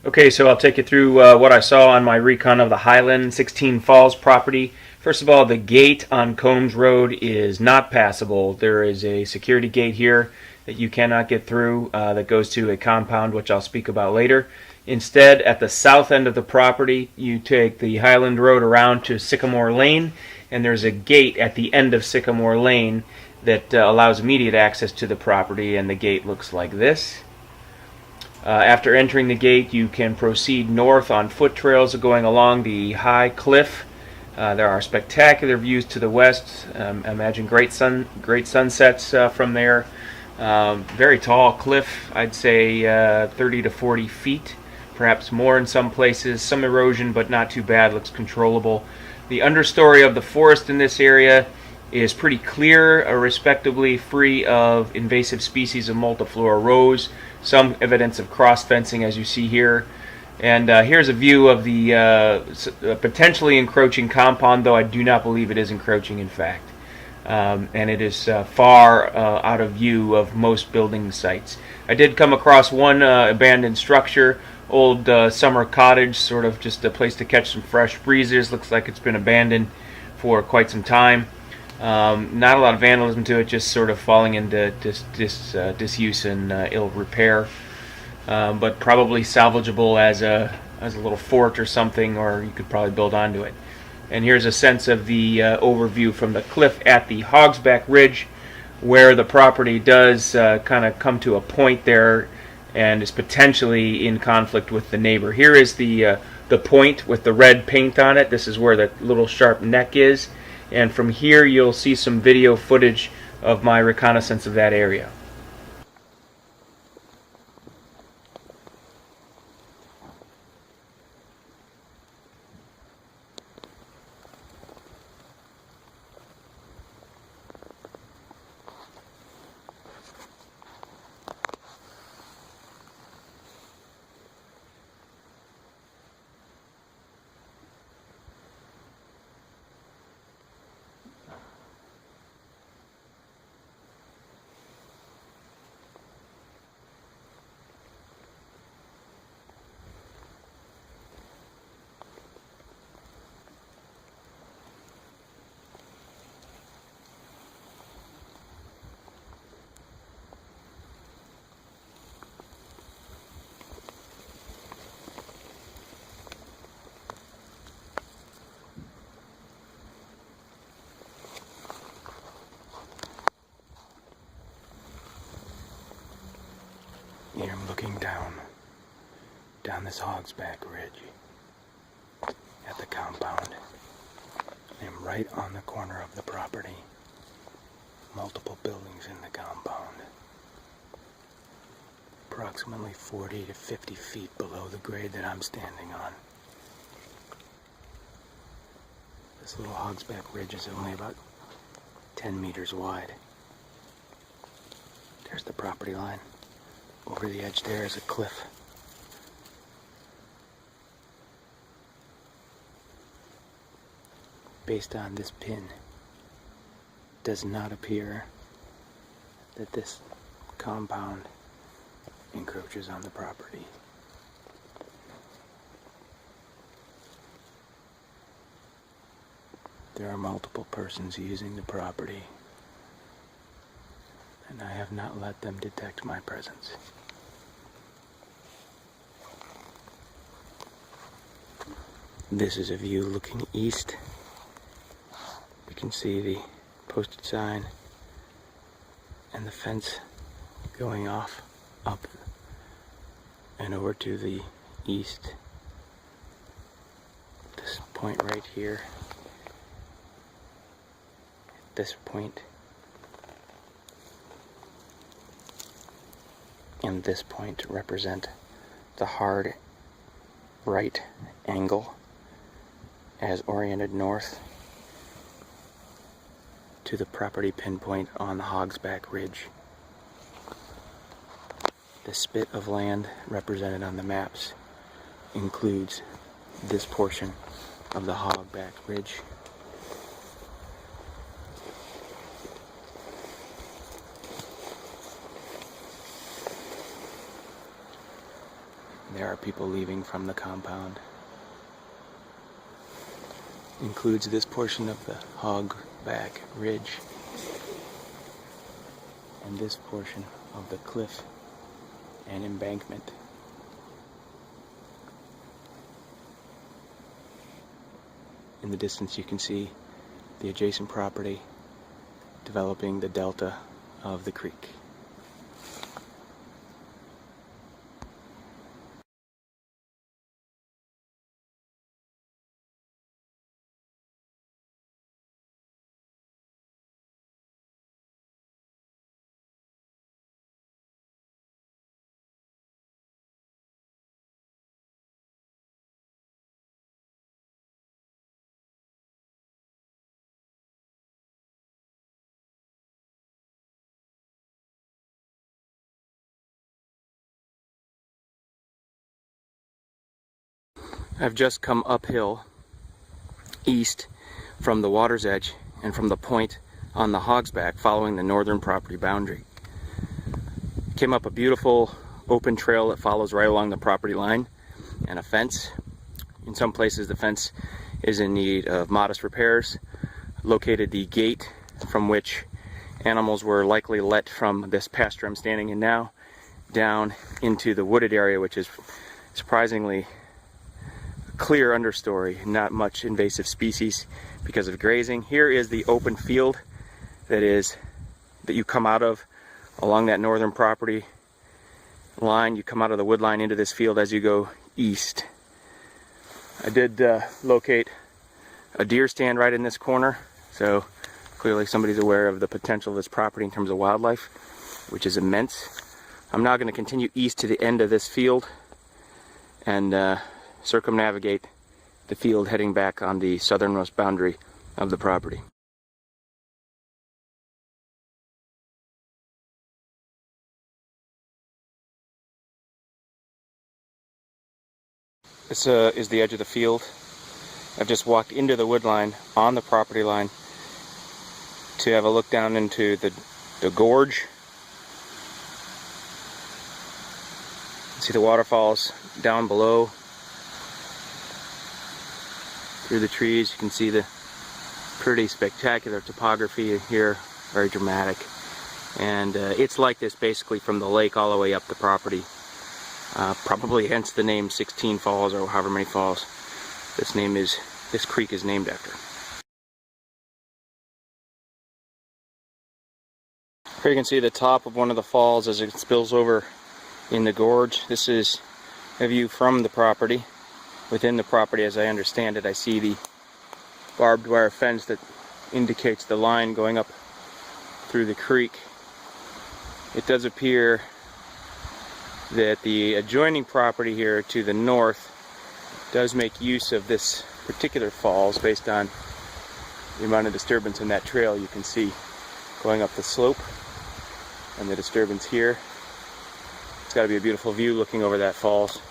Okay, so I'll take you through what I saw on my recon of the Highland 16 Falls property. First of all, the gate on Combs Road is not passable. There is a security gate here that you cannot get through that goes to a compound, which I'll speak about later. Instead, at the south end of the property, you take the Highland Road around to Sycamore Lane, and there's a gate at the end of Sycamore Lane that allows immediate access to the property, and the gate looks like this. After entering the gate, you can proceed north on foot trails going along the high cliff. There are spectacular views to the west. Imagine great sunsets from there. Very tall cliff, I'd say 30 to 40 feet, perhaps more in some places. Some erosion, but not too bad. Looks controllable. The understory of the forest in this area is pretty clear, respectably free of invasive species of multiflora rose. Some evidence of cross fencing, as you see here. And here's a view of the potentially encroaching compound, though I do not believe it is encroaching in fact. And it is far out of view of most building sites. I did come across one abandoned structure, old summer cottage, sort of just a place to catch some fresh breezes. Looks like it's been abandoned for quite some time. Not a lot of vandalism to it, just sort of falling into disuse and ill repair, but probably salvageable as a little fort or something, or you could probably build onto it. And here's a sense of the overview from the cliff at the Hogsback Ridge, where the property does kind of come to a point there and is potentially in conflict with the neighbor. Here is the point with the red paint on it. This is where the little sharp neck is. And from here you'll see some video footage of my reconnaissance of that area. Here I'm looking down this Hogsback Ridge at the compound. I'm right on the corner of the property. Multiple buildings in the compound. Approximately 40 to 50 feet below the grade that I'm standing on. This little Hogsback Ridge is only about 10 meters wide. There's the property line. Over the edge there is a cliff. Based on this pin, it does not appear that this compound encroaches on the property. There are multiple persons using the property, and I have not let them detect my presence. This is a view looking east. You can see the posted sign and the fence going off, up, and over to the east. This point right here, this point, and this point represent the hard right angle as oriented north to the property pinpoint on the Hogsback Ridge. The spit of land represented on the maps includes this portion of the Hogsback Ridge. There are people leaving from the compound. Includes this portion of the Hogback Ridge and this portion of the cliff and embankment. In the distance you can see the adjacent property developing the delta of the creek. I've just come uphill east from the water's edge and from the point on the Hogsback following the northern property boundary. Came up a beautiful open trail that follows right along the property line and a fence. In some places the fence is in need of modest repairs. Located the gate from which animals were likely let from this pasture I'm standing in now down into the wooded area, which is surprisingly clear understory, not much invasive species because of grazing. Here is the open field that you come out of along that northern property line. You come out of the wood line into this field as you go east. I did locate a deer stand right in this corner, so clearly somebody's aware of the potential of this property in terms of wildlife, which is immense. I'm now going to continue east to the end of this field and circumnavigate the field heading back on the southernmost boundary of the property. This is the edge of the field. I've just walked into the wood line on the property line to have a look down into the gorge. See the waterfalls down below. Through the trees you can see the pretty spectacular topography here, very dramatic. And it's like this basically from the lake all the way up the property. Probably hence the name 16 Falls, or however many falls this creek is named after. Here you can see the top of one of the falls as it spills over in the gorge. This is a view from the property. Within the property, as I understand it, I see the barbed wire fence that indicates the line going up through the creek. It does appear that the adjoining property here to the north does make use of this particular falls based on the amount of disturbance in that trail you can see going up the slope and the disturbance here. It's got to be a beautiful view looking over that falls.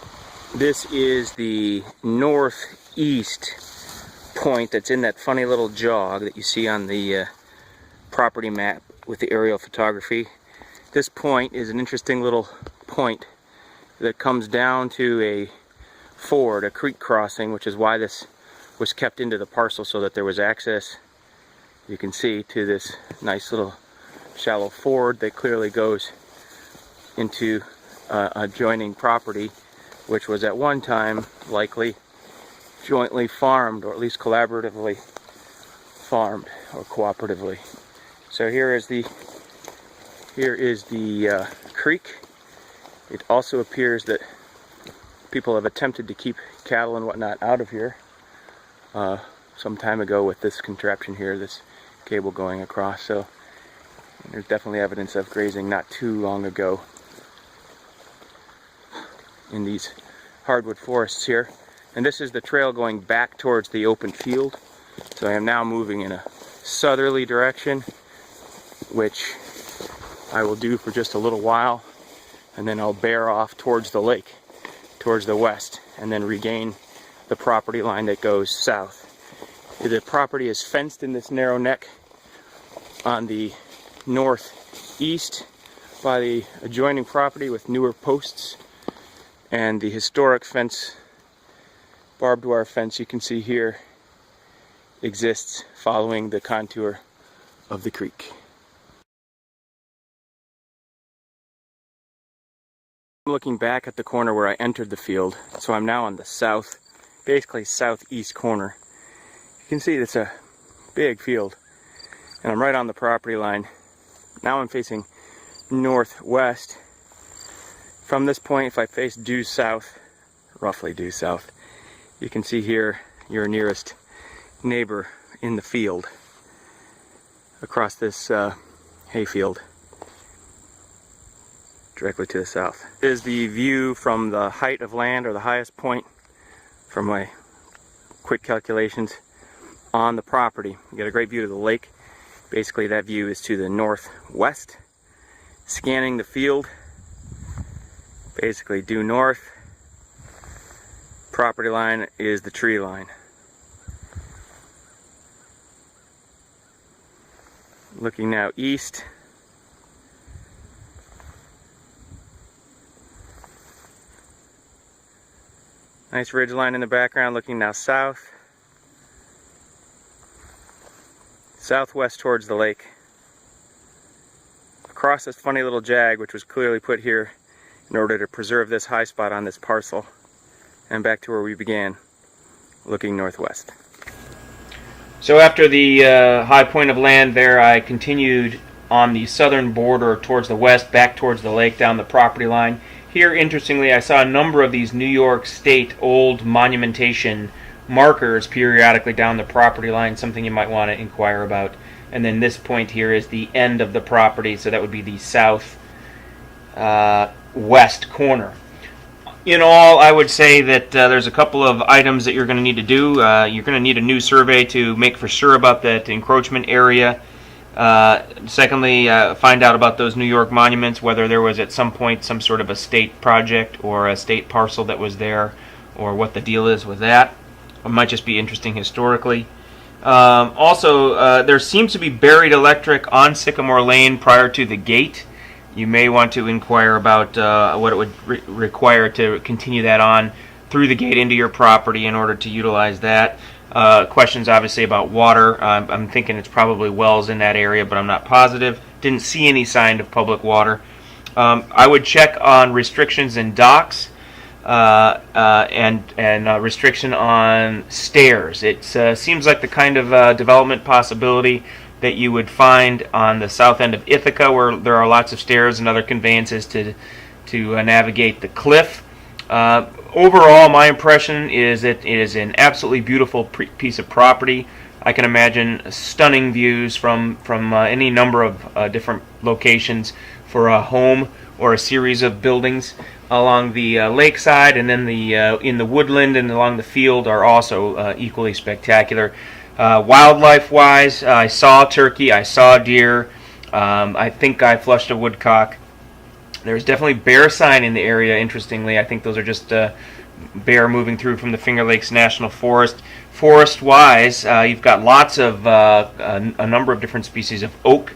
This is the northeast point that's in that funny little jog that you see on the property map with the aerial photography. This point is an interesting little point that comes down to a ford, a creek crossing, which is why this was kept into the parcel so that there was access, you can see, to this nice little shallow ford that clearly goes into adjoining property, which was at one time likely jointly farmed, or at least collaboratively farmed, or cooperatively. So here is the creek. It also appears that people have attempted to keep cattle and whatnot out of here some time ago with this contraption here, this cable going across. So there's definitely evidence of grazing not too long ago in these hardwood forests here. And this is the trail going back towards the open field. So I am now moving in a southerly direction, which I will do for just a little while, and then I'll bear off towards the lake, towards the west, and then regain the property line that goes south. The property is fenced in this narrow neck on the northeast by the adjoining property with newer posts And the historic fence, barbed wire fence you can see here, exists following the contour of the creek. I'm looking back at the corner where I entered the field, so I'm now on the basically southeast corner. You can see it's a big field, and I'm right on the property line. Now I'm facing northwest. From this point, if I face due south, roughly due south, you can see here your nearest neighbor in the field across this hayfield directly to the south. This is the view from the height of land, or the highest point, from my quick calculations on the property. You get a great view of the lake. Basically that view is to the northwest. Scanning the field, basically due north. Property line is the tree line. Looking now east. Nice ridge line in the background. Looking now south. Southwest towards the lake. Across this funny little jag, which was clearly put here in order to preserve this high spot on this parcel. And back to where we began, looking northwest. So after the high point of land there, I continued on the southern border towards the west, back towards the lake, down the property line. Here, interestingly, I saw a number of these New York State old monumentation markers periodically down the property line, something you might want to inquire about. And then this point here is the end of the property, so that would be the south west corner. In all, I would say that there's a couple of items that you're going to need to do. You're going to need a new survey to make for sure about that encroachment area. Secondly, find out about those New York monuments, whether there was at some point some sort of a state project or a state parcel that was there, or what the deal is with that. It might just be interesting historically. Also, there seems to be buried electric on Sycamore Lane prior to the gate. You may want to inquire about what it would require to continue that on through the gate into your property in order to utilize that. Questions obviously about water. I'm thinking it's probably wells in that area, but I'm not positive. Didn't see any sign of public water. I would check on restrictions in docks and restriction on stairs. It seems like the kind of development possibility that you would find on the south end of Ithaca, where there are lots of stairs and other conveyances to navigate the cliff. Overall, my impression is that it is an absolutely beautiful piece of property. I can imagine stunning views from any number of different locations for a home or a series of buildings along the lakeside, and then in the woodland and along the field are also equally spectacular. Wildlife-wise, I saw turkey, I saw deer, I think I flushed a woodcock. There's definitely bear sign in the area, interestingly. I think those are just bear moving through from the Finger Lakes National Forest. Forest-wise, you've got lots of a number of different species of oak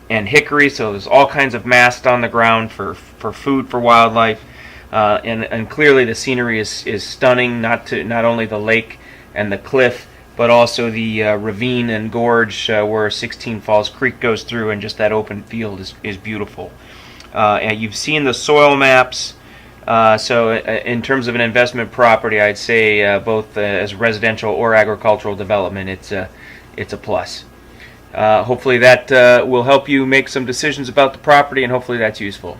and hickory, so there's all kinds of mast on the ground for food for wildlife. And clearly the scenery is stunning, not only the lake and the cliff, but also the ravine and gorge where 16 Falls Creek goes through, and just that open field is beautiful. And you've seen the soil maps, so in terms of an investment property, I'd say both as residential or agricultural development, it's a plus. Hopefully that will help you make some decisions about the property, and hopefully that's useful.